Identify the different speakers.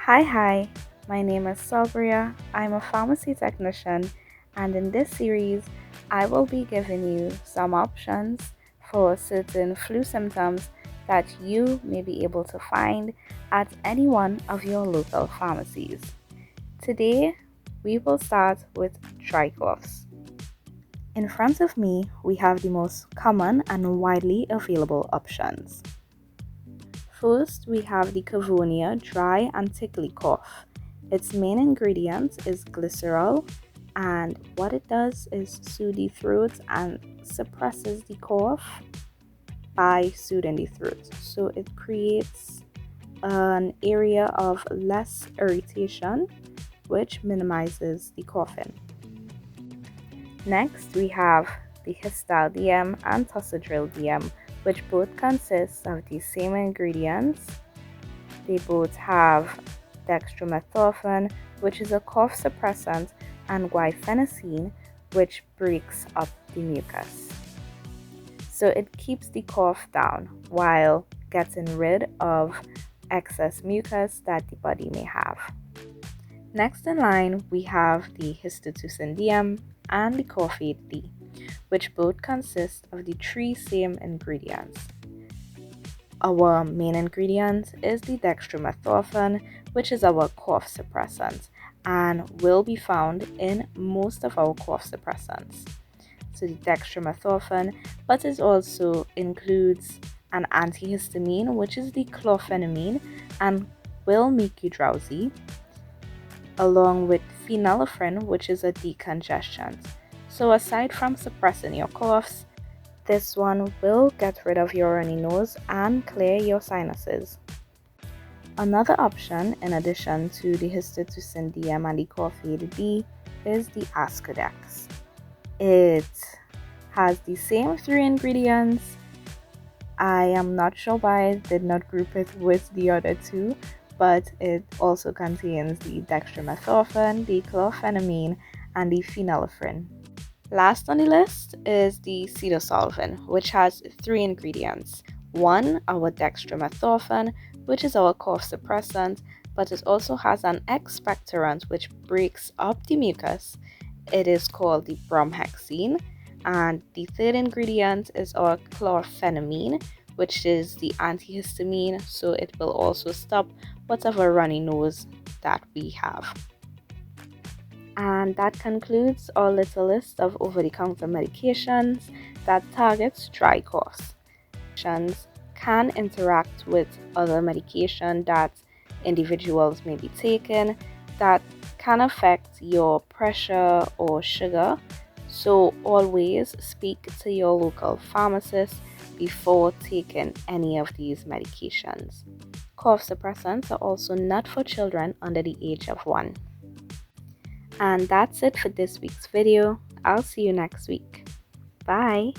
Speaker 1: Hi, my name is Sabria. I'm a pharmacy technician, and in this series, I will be giving you some options for certain flu symptoms that you may be able to find at any one of your local pharmacies. Today, we will start with dry coughs. In front of me, we have the most common and widely available options. First, we have the Covonia dry and tickly cough. Its main ingredient is glycerol, and what it does is soothe the throat and suppresses the cough by soothing the throat. So it creates an area of less irritation, which minimizes the coughing. Next, we have the Histal DM and Tussadryl DM, which both consist of the same ingredients. They both have dextromethorphan, which is a cough suppressant, and guaifenesin, which breaks up the mucus. So it keeps the cough down while getting rid of excess mucus that the body may have. Next in line, we have the Histatussin DM and the Cofaid D, which both consist of the three same ingredients. Our main ingredient is the dextromethorphan, which is our cough suppressant and will be found in most of our cough suppressants. So the dextromethorphan, but it also includes an antihistamine, which is the chlorphenamine and will make you drowsy, along with phenylephrine, which is a decongestant. So aside from suppressing your coughs, this one will get rid of your runny nose and clear your sinuses. Another option, in addition to the Histatussin DM and the Cofaid D, is the Ascodex. It has the same three ingredients. I am not sure why I did not group it with the other two, but it also contains the dextromethorphan, the chlorphenamine, and the phenylephrine. Last on the list is the Sedosolvin, which has three ingredients. One, our dextromethorphan, which is our cough suppressant, but it also has an expectorant which breaks up the mucus. It is called the bromhexine. And the third ingredient is our chlorphenamine, which is the antihistamine, so it will also stop whatever runny nose that we have. And that concludes our little list of over-the-counter medications that targets dry coughs. Medications can interact with other medication that individuals may be taking that can affect your pressure or sugar. So always speak to your local pharmacist before taking any of these medications. Cough suppressants are also not for children under the age of 1. And that's it for this week's video. I'll see you next week. Bye!